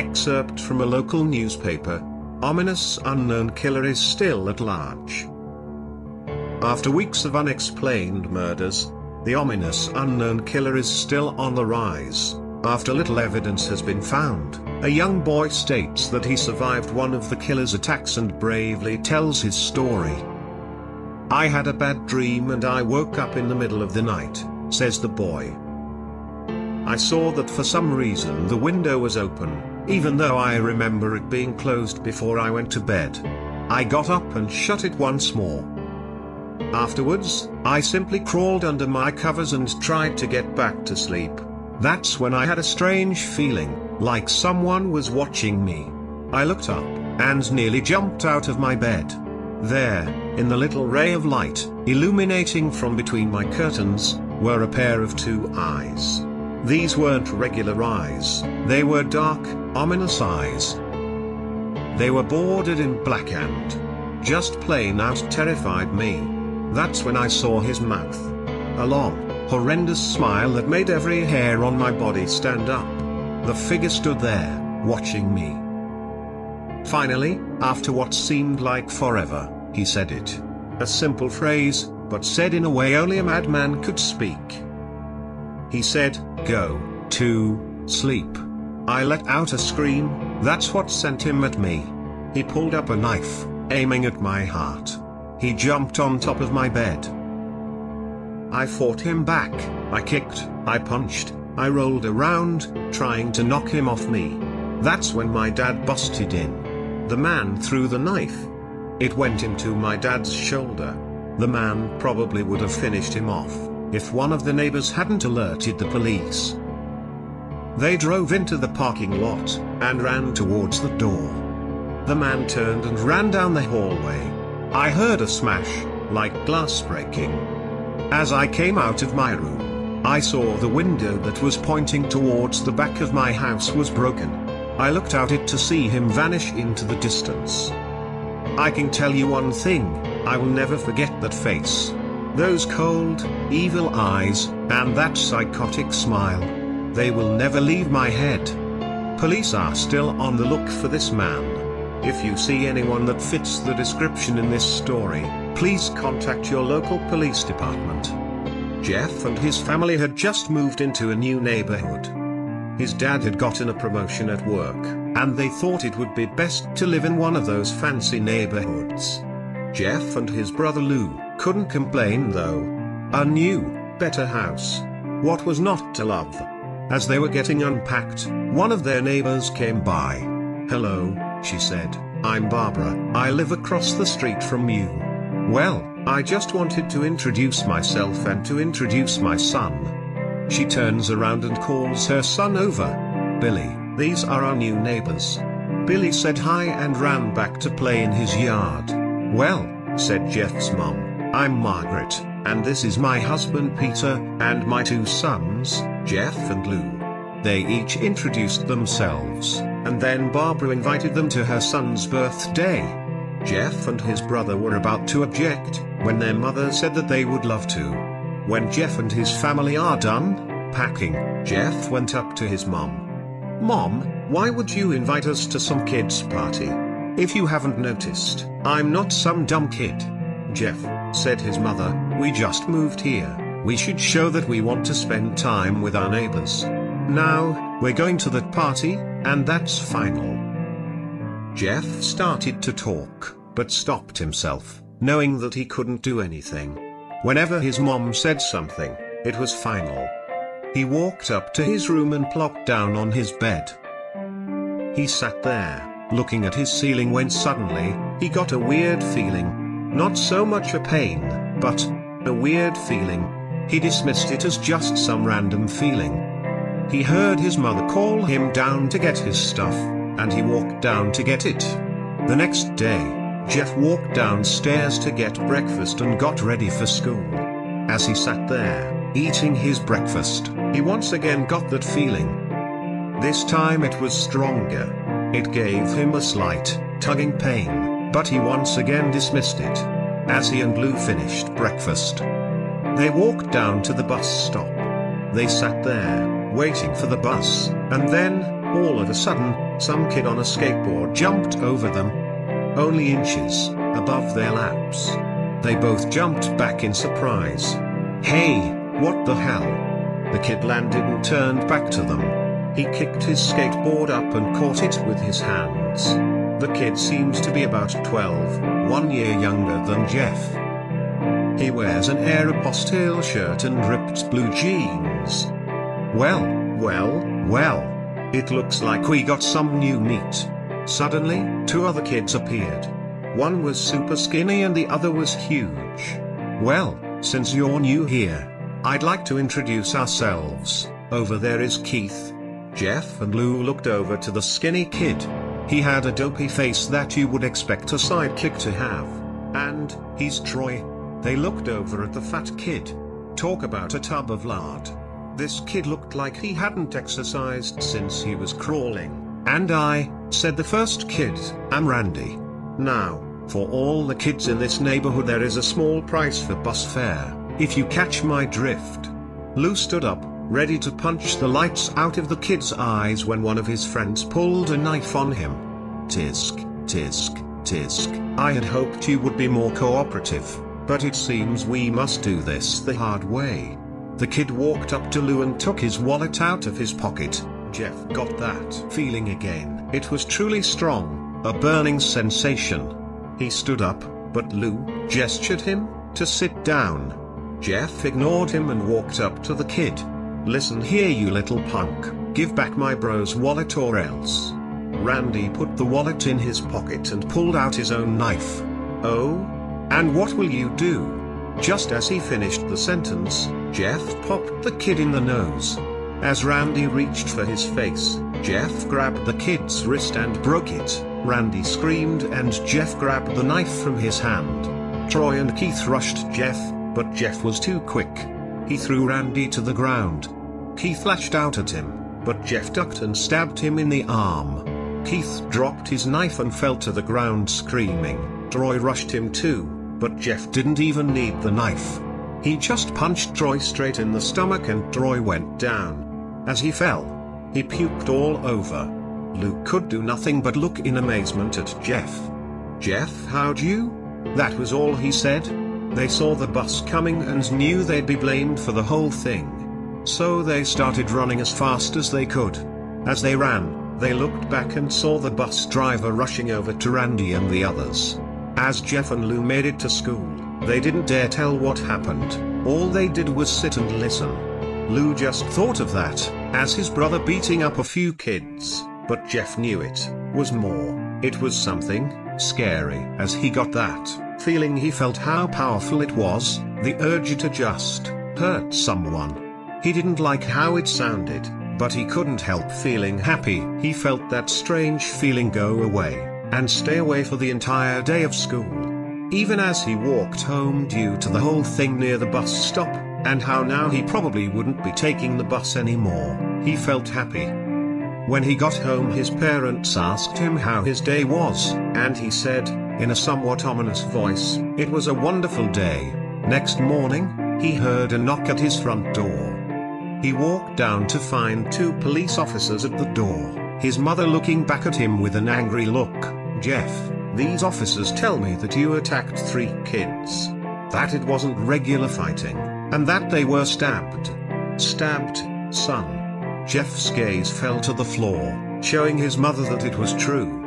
Excerpt from a local newspaper: ominous unknown killer is still at large. After weeks of unexplained murders, the ominous unknown killer is still on the rise. After little evidence has been found, a young boy states that he survived one of the killer's attacks and bravely tells his story. "I had a bad dream and I woke up in the middle of the night," says the boy. "I saw that for some reason the window was open, even though I remember it being closed before I went to bed. I got up and shut it once more. Afterwards, I simply crawled under my covers and tried to get back to sleep. That's when I had a strange feeling, like someone was watching me. I looked up, and nearly jumped out of my bed. There, in the little ray of light, illuminating from between my curtains, were a pair of two eyes. These weren't regular eyes, they were dark, ominous eyes. They were bordered in black and just plain out terrified me. That's when I saw his mouth. A long, horrendous smile that made every hair on my body stand up. The figure stood there, watching me. Finally, after what seemed like forever, he said it. A simple phrase, but said in a way only a madman could speak. He said, 'Go to sleep.' I let out a scream. That's what sent him at me. He pulled up a knife, aiming at my heart. He jumped on top of my bed. I fought him back, I kicked, I punched, I rolled around, trying to knock him off me. That's when my dad busted in. The man threw the knife. It went into my dad's shoulder. The man probably would have finished him off, if one of the neighbors hadn't alerted the police. They drove into the parking lot, and ran towards the door. The man turned and ran down the hallway. I heard a smash, like glass breaking. As I came out of my room, I saw the window that was pointing towards the back of my house was broken. I looked out it to see him vanish into the distance. I can tell you one thing, I will never forget that face. Those cold, evil eyes, and that psychotic smile. They will never leave my head. Police are still on the look for this man. If you see anyone that fits the description in this story, please contact your local police department. Jeff and his family had just moved into a new neighborhood. His dad had gotten a promotion at work, and they thought it would be best to live in one of those fancy neighborhoods. Jeff and his brother Lou couldn't complain though. A new, better house. What was not to love? As they were getting unpacked, one of their neighbors came by. "Hello," she said, "I'm Barbara, I live across the street from you." "Well, I just wanted to introduce myself and to introduce my son." She turns around and calls her son over. "Billy, these are our new neighbors." Billy said hi and ran back to play in his yard. "Well," said Jeff's mom, "I'm Margaret, and this is my husband Peter, and my two sons, Jeff and Lou." They each introduced themselves, and then Barbara invited them to her son's birthday. Jeff and his brother were about to object, when their mother said that they would love to. When Jeff and his family are done packing, Jeff went up to his mom. "Mom, why would you invite us to some kid's party? If you haven't noticed, I'm not some dumb kid." "Jeff," said his mother, "we just moved here. We should show that we want to spend time with our neighbors. Now, we're going to that party, and that's final." Jeff started to talk, but stopped himself, knowing that he couldn't do anything. Whenever his mom said something, it was final. He walked up to his room and plopped down on his bed. He sat there, looking at his ceiling when suddenly, he got a weird feeling. Not so much a pain, but a weird feeling. He dismissed it as just some random feeling. He heard his mother call him down to get his stuff, and he walked down to get it. The next day, Jeff walked downstairs to get breakfast and got ready for school. As he sat there, eating his breakfast, he once again got that feeling. This time it was stronger. It gave him a slight, tugging pain, but he once again dismissed it. As he and Lou finished breakfast, they walked down to the bus stop. They sat there, waiting for the bus, and then, All of a sudden, some kid on a skateboard jumped over them. Only inches above their laps. They both jumped back in surprise. "Hey, what the hell?" The kid landed and turned back to them. He kicked his skateboard up and caught it with his hands. The kid seems to be about 12, 1 year younger than Jeff. He wears an Aeropostale shirt and ripped blue jeans. Well, it looks like we got some new meat. Suddenly, 2 other kids appeared. One was super skinny and the other was huge. "Well, since you're new here, I'd like to introduce ourselves. Over there is Keith." Jeff and Lou looked over to the skinny kid. He had a dopey face that you would expect a sidekick to have. "And, he's Troy." They looked over at the fat kid. Talk about a tub of lard. This kid looked like he hadn't exercised since he was crawling. "And I," said the first kid, "I'm Randy. Now, for all the kids in this neighborhood there is a small price for bus fare, if you catch my drift." Lou stood up, ready to punch the lights out of the kid's eyes when one of his friends pulled a knife on him. "Tisk, tisk, tisk. I had hoped you would be more cooperative, but it seems we must do this the hard way." The kid walked up to Lou and took his wallet out of his pocket. Jeff got that feeling again. It was truly strong, a burning sensation. He stood up, but Lou gestured him to sit down. Jeff ignored him and walked up to the kid. "Listen here, you little punk, give back my bro's wallet or else." Randy put the wallet in his pocket and pulled out his own knife. "Oh? And what will you do?" Just as he finished the sentence, Jeff popped the kid in the nose. As Randy reached for his face, Jeff grabbed the kid's wrist and broke it. Randy screamed and Jeff grabbed the knife from his hand. Troy and Keith rushed Jeff, but Jeff was too quick. He threw Randy to the ground. Keith lashed out at him, but Jeff ducked and stabbed him in the arm. Keith dropped his knife and fell to the ground screaming. Troy rushed him too, but Jeff didn't even need the knife. He just punched Troy straight in the stomach and Troy went down. As he fell, he puked all over. Luke could do nothing but look in amazement at Jeff. "Jeff, how'd you?" That was all he said. They saw the bus coming and knew they'd be blamed for the whole thing. So they started running as fast as they could. As they ran, they looked back and saw the bus driver rushing over to Randy and the others. As Jeff and Lou made it to school, they didn't dare tell what happened. All they did was sit and listen. Lou just thought of that, as his brother beating up a few kids, but Jeff knew it was more. It was something scary. As he got that feeling, he felt how powerful it was, the urge to just hurt someone. He didn't like how it sounded, but he couldn't help feeling happy. He felt that strange feeling go away, and stay away for the entire day of school. Even as he walked home due to the whole thing near the bus stop, and how now he probably wouldn't be taking the bus anymore, he felt happy. When he got home, his parents asked him how his day was, and he said, in a somewhat ominous voice, it was a wonderful day. Next morning, he heard a knock at his front door. He walked down to find 2 police officers at the door, his mother looking back at him with an angry look. "Jeff, these officers tell me that you attacked 3 kids. That it wasn't regular fighting, and that they were stabbed." "Stabbed, son?" Jeff's gaze fell to the floor, showing his mother that it was true.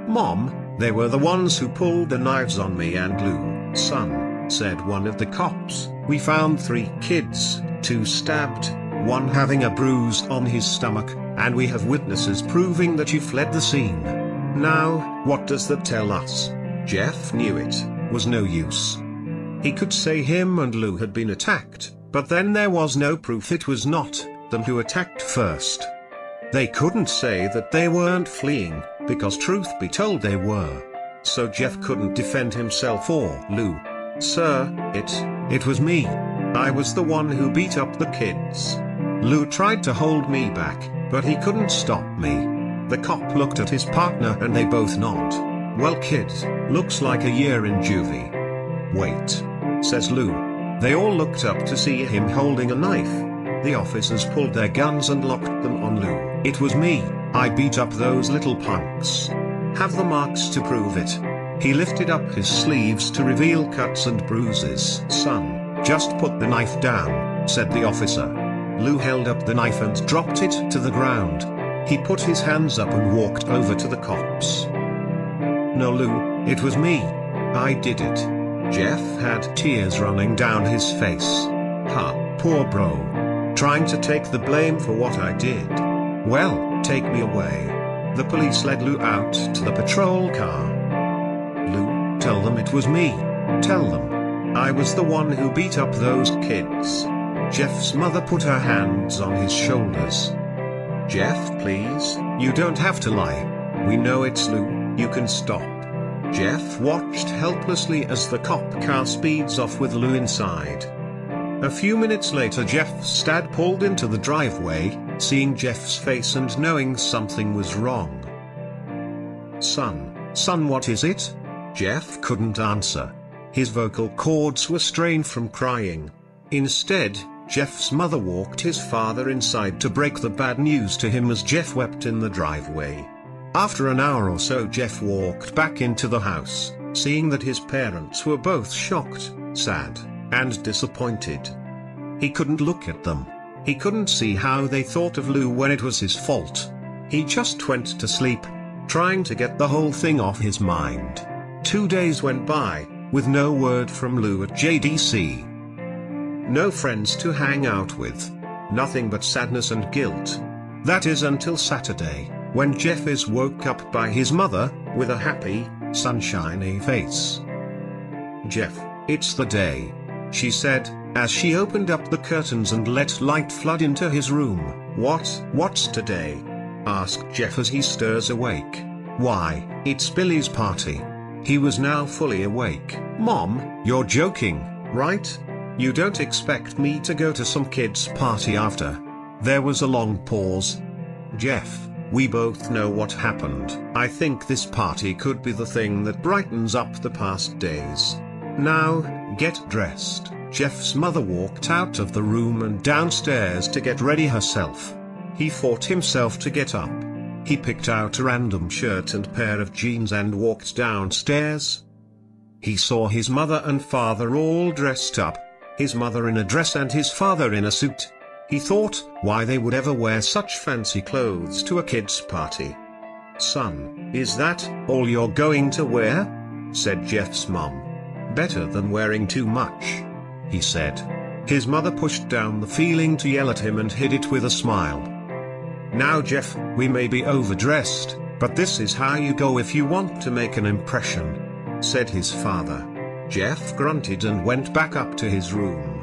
"Mom, they were the ones who pulled the knives on me and Lou." "Son," said one of the cops, "we found 3 kids, 2 stabbed, 1 having a bruise on his stomach, and we have witnesses proving that you fled the scene. Now, what does that tell us?" Jeff knew it was no use. He could say him and Lou had been attacked, but then there was no proof it was not them who attacked first. They couldn't say that they weren't fleeing, because truth be told they were. So Jeff couldn't defend himself or Lou. "Sir, it was me. I was the one who beat up the kids. Lou tried to hold me back, but he couldn't stop me." The cop looked at his partner and they both nodded. "Well, kid, looks like a year in juvie." "Wait," says Lou. They all looked up to see him holding a knife. The officers pulled their guns and locked them on Lou. "It was me," I beat up those little punks. Have the marks to prove it." He lifted up his sleeves to reveal cuts and bruises. "Son, just put the knife down," said the officer. Lou held up the knife and dropped it to the ground. He put his hands up and walked over to the cops. "No, Lou, it was me. I did it." Jeff had tears running down his face. "Ha, poor bro. Trying to take the blame for what I did. Well, take me away." The police led Lou out to the patrol car. "Lou, tell them it was me. Tell them. I was the one who beat up those kids." Jeff's mother put her hands on his shoulders. "Jeff, please, you don't have to lie. We know it's Lou, you can stop." Jeff watched helplessly as the cop car speeds off with Lou inside. A few minutes later, Jeff's dad pulled into the driveway, seeing Jeff's face and knowing something was wrong. Son, what is it?" Jeff couldn't answer. His vocal cords were strained from crying. Instead, Jeff's mother walked his father inside to break the bad news to him as Jeff wept in the driveway. After an hour or so, Jeff walked back into the house, seeing that his parents were both shocked, sad, and disappointed. He couldn't look at them. He couldn't see how they thought of Lou when it was his fault. He just went to sleep, trying to get the whole thing off his mind. 2 days went by, with no word from Lou at JDC. No friends to hang out with. Nothing but sadness and guilt. That is until Saturday, when Jeff is woke up by his mother, with a happy, sunshiny face. "Jeff, it's the day," she said, as she opened up the curtains and let light flood into his room. What's today?" asked Jeff as he stirs awake. "Why, it's Billy's party." He was now fully awake. "Mom, you're joking, right? You don't expect me to go to some kid's party after?" There was a long pause. "Jeff, we both know what happened. I think this party could be the thing that brightens up the past days. Now, get dressed." Jeff's mother walked out of the room and downstairs to get ready herself. He fought himself to get up. He picked out a random shirt and pair of jeans and walked downstairs. He saw his mother and father all dressed up, his mother in a dress and his father in a suit. He thought, why they would ever wear such fancy clothes to a kid's party. "Son, is that all you're going to wear?" said Jeff's mom. "Better than wearing too much," he said. His mother pushed down the feeling to yell at him and hid it with a smile. "Now Jeff, we may be overdressed, but this is how you go if you want to make an impression," said his father. Jeff grunted and went back up to his room.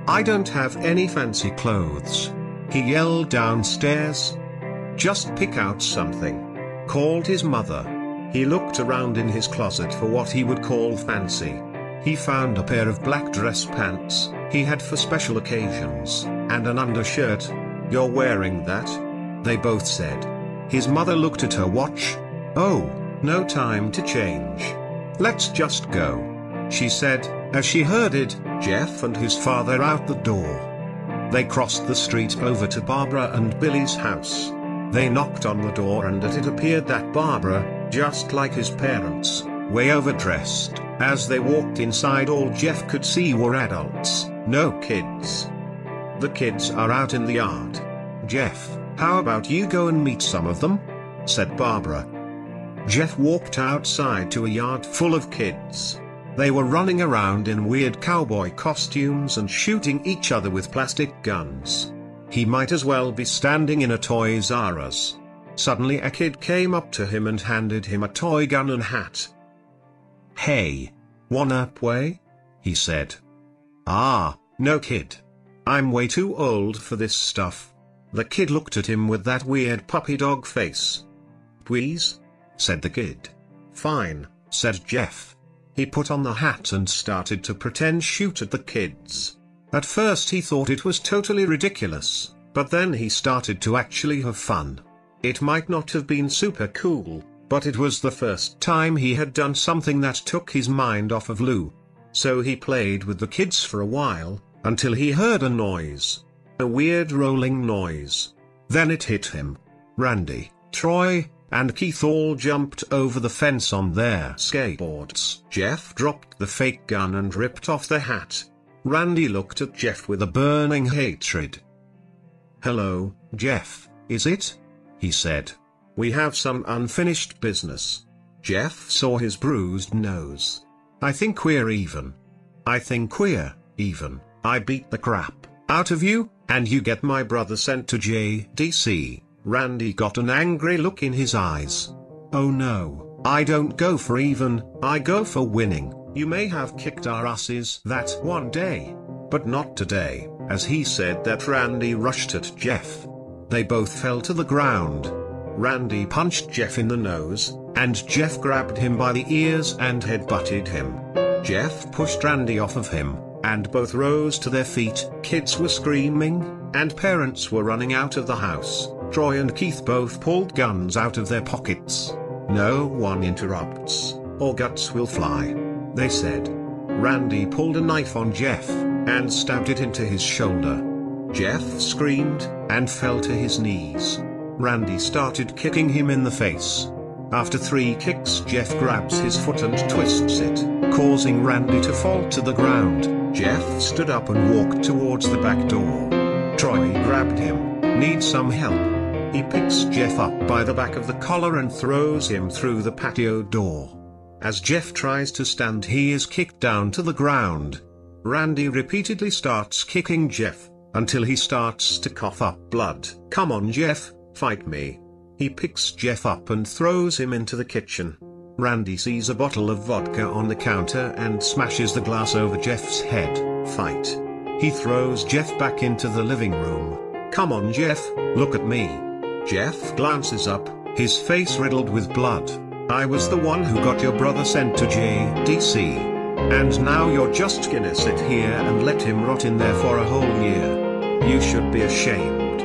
"I don't have any fancy clothes," he yelled downstairs. "Just pick out something," called his mother. He looked around in his closet for what he would call fancy. He found a pair of black dress pants he had for special occasions, and an undershirt. "You're wearing that?" they both said. His mother looked at her watch. "Oh, no time to change. Let's just go," she said, as she herded Jeff and his father out the door. They crossed the street over to Barbara and Billy's house. They knocked on the door and it appeared that Barbara, just like his parents, way overdressed. As they walked inside, all Jeff could see were adults, no kids. "The kids are out in the yard. Jeff, how about you go and meet some of them?" said Barbara. Jeff walked outside to a yard full of kids. They were running around in weird cowboy costumes and shooting each other with plastic guns. He might as well be standing in a Toys R Us. Suddenly a kid came up to him and handed him a toy gun and hat. "Hey, wanna play?" he said. "Ah, no kid. I'm way too old for this stuff." The kid looked at him with that weird puppy dog face. "Please?" said the kid. "Fine," said Jeff. He put on the hat and started to pretend shoot at the kids. At first he thought it was totally ridiculous, but then he started to actually have fun. It might not have been super cool, but it was the first time he had done something that took his mind off of Lou. So he played with the kids for a while, until he heard a noise. A weird rolling noise. Then it hit him. Randy, Troy, and Keith all jumped over the fence on their skateboards. Jeff dropped the fake gun and ripped off the hat. Randy looked at Jeff with a burning hatred. "Hello, Jeff, is it?" he said. "We have some unfinished business." Jeff saw his bruised nose. "I think we're even. I think we're even. I beat the crap out of you, and you get my brother sent to JDC. Randy got an angry look in his eyes. "Oh no, I don't go for even, I go for winning. You may have kicked our asses that one day, but not today." As he said that, Randy rushed at Jeff. They both fell to the ground. Randy punched Jeff in the nose, and Jeff grabbed him by the ears and headbutted him. Jeff pushed Randy off of him, and both rose to their feet. Kids were screaming, and parents were running out of the house. Troy and Keith both pulled guns out of their pockets. "No one interrupts, or guts will fly," they said. Randy pulled a knife on Jeff, and stabbed it into his shoulder. Jeff screamed, and fell to his knees. Randy started kicking him in the face. After 3 kicks, Jeff grabs his foot and twists it, causing Randy to fall to the ground. Jeff stood up and walked towards the back door. Troy grabbed him. "Need some help?" He picks Jeff up by the back of the collar and throws him through the patio door. As Jeff tries to stand, he is kicked down to the ground. Randy repeatedly starts kicking Jeff, until he starts to cough up blood. "Come on, Jeff, fight me." He picks Jeff up and throws him into the kitchen. Randy sees a bottle of vodka on the counter and smashes the glass over Jeff's head. "Fight." He throws Jeff back into the living room. "Come on, Jeff, look at me." Jeff glances up, his face riddled with blood. "I was the one who got your brother sent to JDC. And now you're just gonna sit here and let him rot in there for a whole year. You should be ashamed."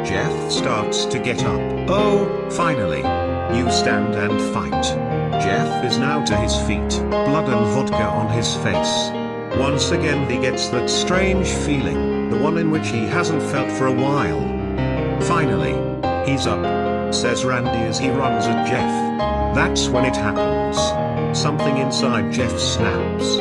Jeff starts to get up. "Oh, finally. You stand and fight." Jeff is now to his feet, blood and vodka on his face. Once again he gets that strange feeling, the one in which he hasn't felt for a while. "Finally. He's up," says Randy as he runs at Jeff. That's when it happens. Something inside Jeff snaps.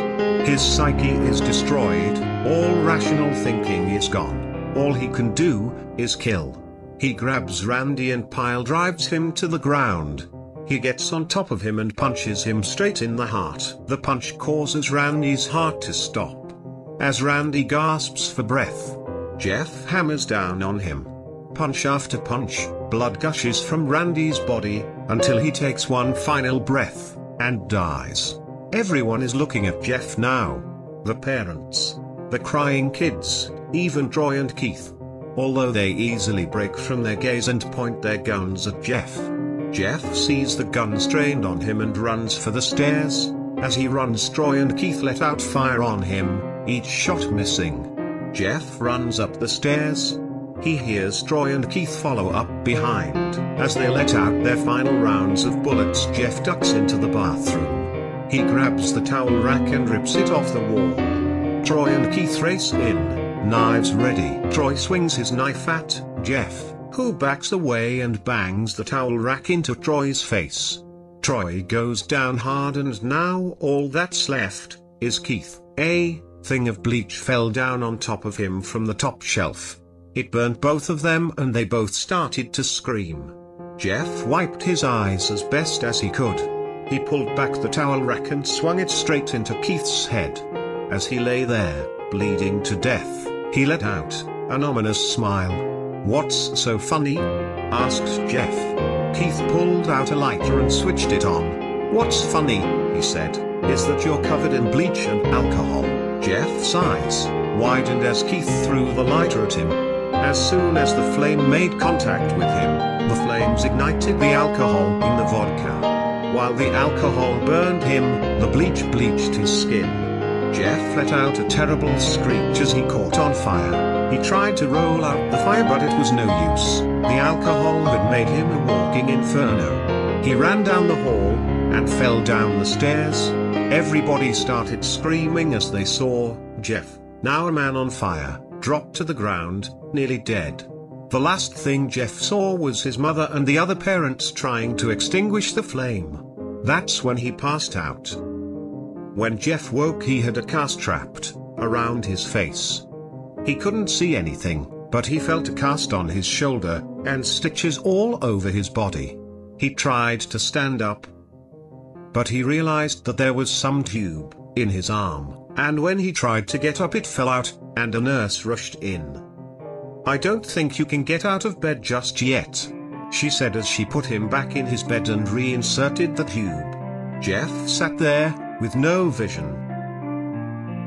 His psyche is destroyed, all rational thinking is gone. All he can do is kill. He grabs Randy and pile drives him to the ground. He gets on top of him and punches him straight in the heart. The punch causes Randy's heart to stop. As Randy gasps for breath, Jeff hammers down on him. Punch after punch, blood gushes from Randy's body, until he takes one final breath, and dies. Everyone is looking at Jeff now. The parents, the crying kids, even Troy and Keith. Although they easily break from their gaze and point their guns at Jeff. Jeff sees the guns trained on him and runs for the stairs. As he runs, Troy and Keith let out fire on him, each shot missing. Jeff runs up the stairs. He hears Troy and Keith follow up behind. As they let out their final rounds of bullets, Jeff ducks into the bathroom. He grabs the towel rack and rips it off the wall. Troy and Keith race in, knives ready. Troy swings his knife at Jeff, who backs away and bangs the towel rack into Troy's face. Troy goes down hard, and now all that's left is Keith. A thing of bleach fell down on top of him from the top shelf. It burnt both of them and they both started to scream. Jeff wiped his eyes as best as he could. He pulled back the towel rack and swung it straight into Keith's head. As he lay there, bleeding to death, he let out an ominous smile. "What's so funny?" asked Jeff. Keith pulled out a lighter and switched it on. "What's funny," he said, "is that you're covered in bleach and alcohol." Jeff's eyes widened as Keith threw the lighter at him. As soon as the flame made contact with him, the flames ignited the alcohol in the vodka. While the alcohol burned him, the bleach bleached his skin. Jeff let out a terrible screech as he caught on fire. He tried to roll out the fire, but it was no use. The alcohol had made him a walking inferno. He ran down the hall, and fell down the stairs. Everybody started screaming as they saw Jeff, now a man on fire, drop to the ground, nearly dead. The last thing Jeff saw was his mother and the other parents trying to extinguish the flame. That's when he passed out. When Jeff woke, he had a cast trapped around his face. He couldn't see anything, but he felt a cast on his shoulder, and stitches all over his body. He tried to stand up, but he realized that there was some tube in his arm, and when he tried to get up it fell out, and a nurse rushed in. "I don't think you can get out of bed just yet," she said as she put him back in his bed and reinserted the tube. Jeff sat there, with no vision.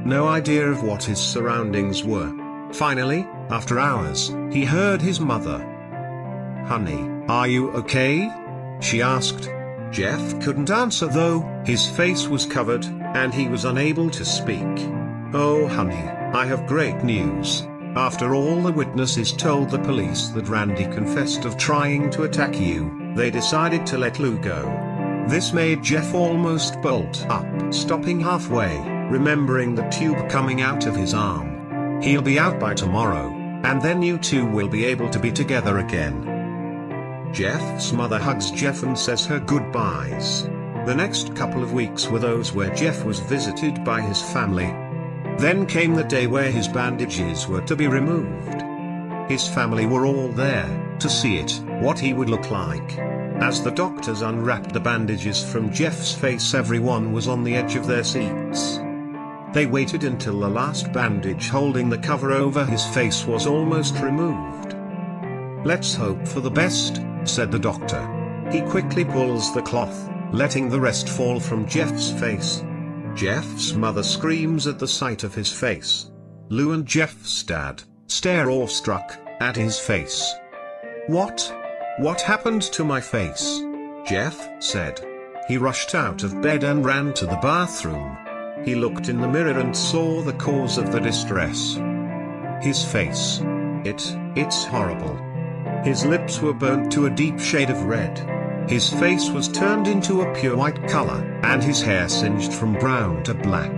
No idea of what his surroundings were. Finally, after hours, he heard his mother. "Honey, are you okay?" she asked. Jeff couldn't answer though, his face was covered, and he was unable to speak. "Oh honey, I have great news. After all the witnesses told the police that Randy confessed of trying to attack you, they decided to let Lou go." This made Jeff almost bolt up, stopping halfway, remembering the tube coming out of his arm. He'll be out by tomorrow, and then you two will be able to be together again. Jeff's mother hugs Jeff and says her goodbyes. The next couple of weeks were those where Jeff was visited by his family. Then came the day where his bandages were to be removed. His family were all there, to see it, what he would look like. As the doctors unwrapped the bandages from Jeff's face, everyone was on the edge of their seats. They waited until the last bandage holding the cover over his face was almost removed. "Let's hope for the best," said the doctor. He quickly pulls the cloth, letting the rest fall from Jeff's face. Jeff's mother screams at the sight of his face. Lou and Jeff's dad stare awestruck at his face. What happened to my face?" Jeff said. He rushed out of bed and ran to the bathroom. He looked in the mirror and saw the cause of the distress. His face. It's horrible. His lips were burnt to a deep shade of red. His face was turned into a pure white color, and his hair singed from brown to black.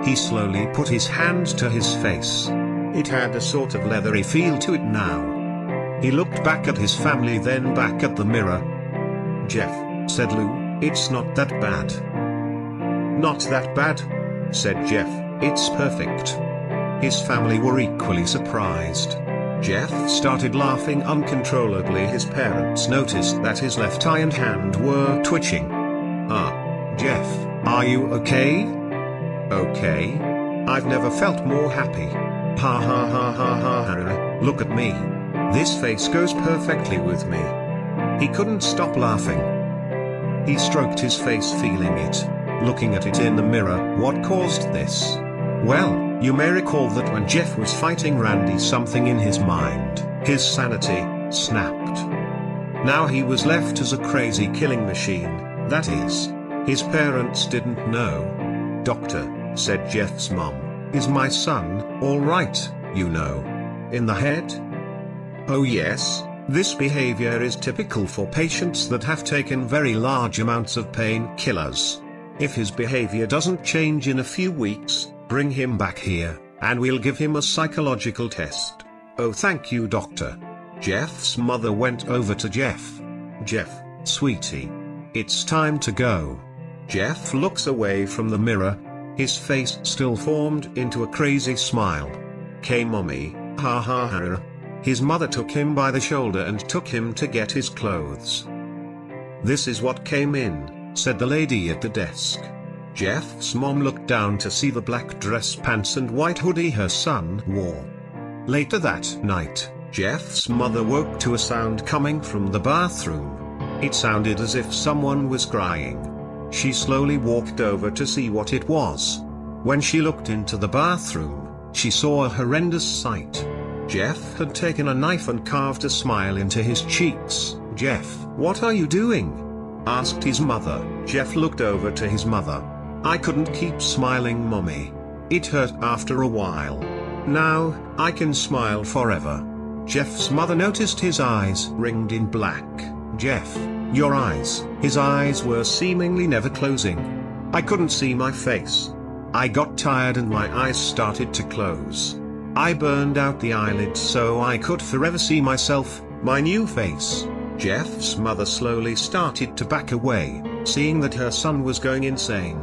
He slowly put his hand to his face. It had a sort of leathery feel to it now. He looked back at his family, then back at the mirror. "Jeff," said Lou, "it's not that bad." "Not that bad?" said Jeff, "it's perfect." His family were equally surprised. Jeff started laughing uncontrollably. His parents noticed that his left eye and hand were twitching. Jeff, are you okay?" "Okay. I've never felt more happy. Ha ha ha ha ha ha, look at me. This face goes perfectly with me." He couldn't stop laughing. He stroked his face, feeling it, looking at it in the mirror. What caused this? Well, you may recall that when Jeff was fighting Randy, something in his mind, his sanity, snapped. Now he was left as a crazy killing machine, that is. His parents didn't know. "Doctor," said Jeff's mom, "is my son all right, you know? In the head?" "Oh yes, this behavior is typical for patients that have taken very large amounts of painkillers. If his behavior doesn't change in a few weeks, bring him back here, and we'll give him a psychological test." "Oh, thank you, doctor." Jeff's mother went over to Jeff. "Jeff, sweetie. It's time to go." Jeff looks away from the mirror. His face still formed into a crazy smile. "K mommy, ha ha ha." His mother took him by the shoulder and took him to get his clothes. "This is what came in," said the lady at the desk. Jeff's mom looked down to see the black dress, pants and white hoodie her son wore. Later that night, Jeff's mother woke to a sound coming from the bathroom. It sounded as if someone was crying. She slowly walked over to see what it was. When she looked into the bathroom, she saw a horrendous sight. Jeff had taken a knife and carved a smile into his cheeks. "Jeff, what are you doing?" asked his mother. Jeff looked over to his mother. "I couldn't keep smiling, mommy. It hurt after a while. Now, I can smile forever." Jeff's mother noticed his eyes ringed in black. "Jeff, your eyes." His eyes were seemingly never closing. "I couldn't see my face. I got tired and my eyes started to close. I burned out the eyelids so I could forever see myself, my new face. Jeff's mother slowly started to back away, seeing that her son was going insane.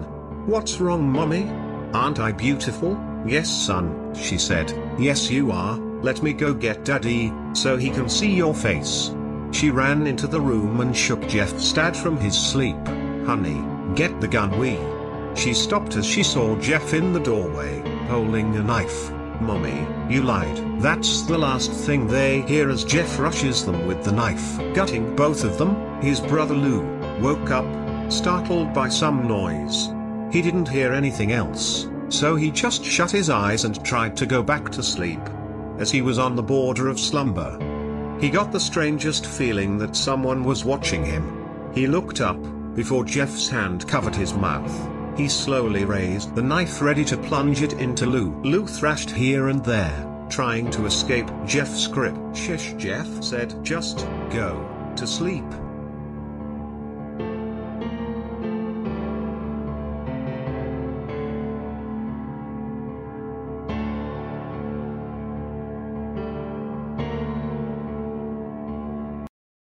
What's wrong, mommy? Aren't I beautiful? Yes, son, she said. Yes, you are. Let me go get daddy, so he can see your face. She ran into the room and shook Jeff's dad from his sleep. Honey, get the gun, She stopped as she saw Jeff in the doorway, holding a knife. Mommy, you lied. That's the last thing they hear as Jeff rushes them with the knife, gutting both of them. His brother Lou woke up, startled by some noise. He didn't hear anything else, so he just shut his eyes and tried to go back to sleep. As he was on the border of slumber, he got the strangest feeling that someone was watching him. He looked up, before Jeff's hand covered his mouth. He slowly raised the knife, ready to plunge it into Lou. Lou thrashed here and there, trying to escape Jeff's grip. Shush, Jeff said. Just go to sleep.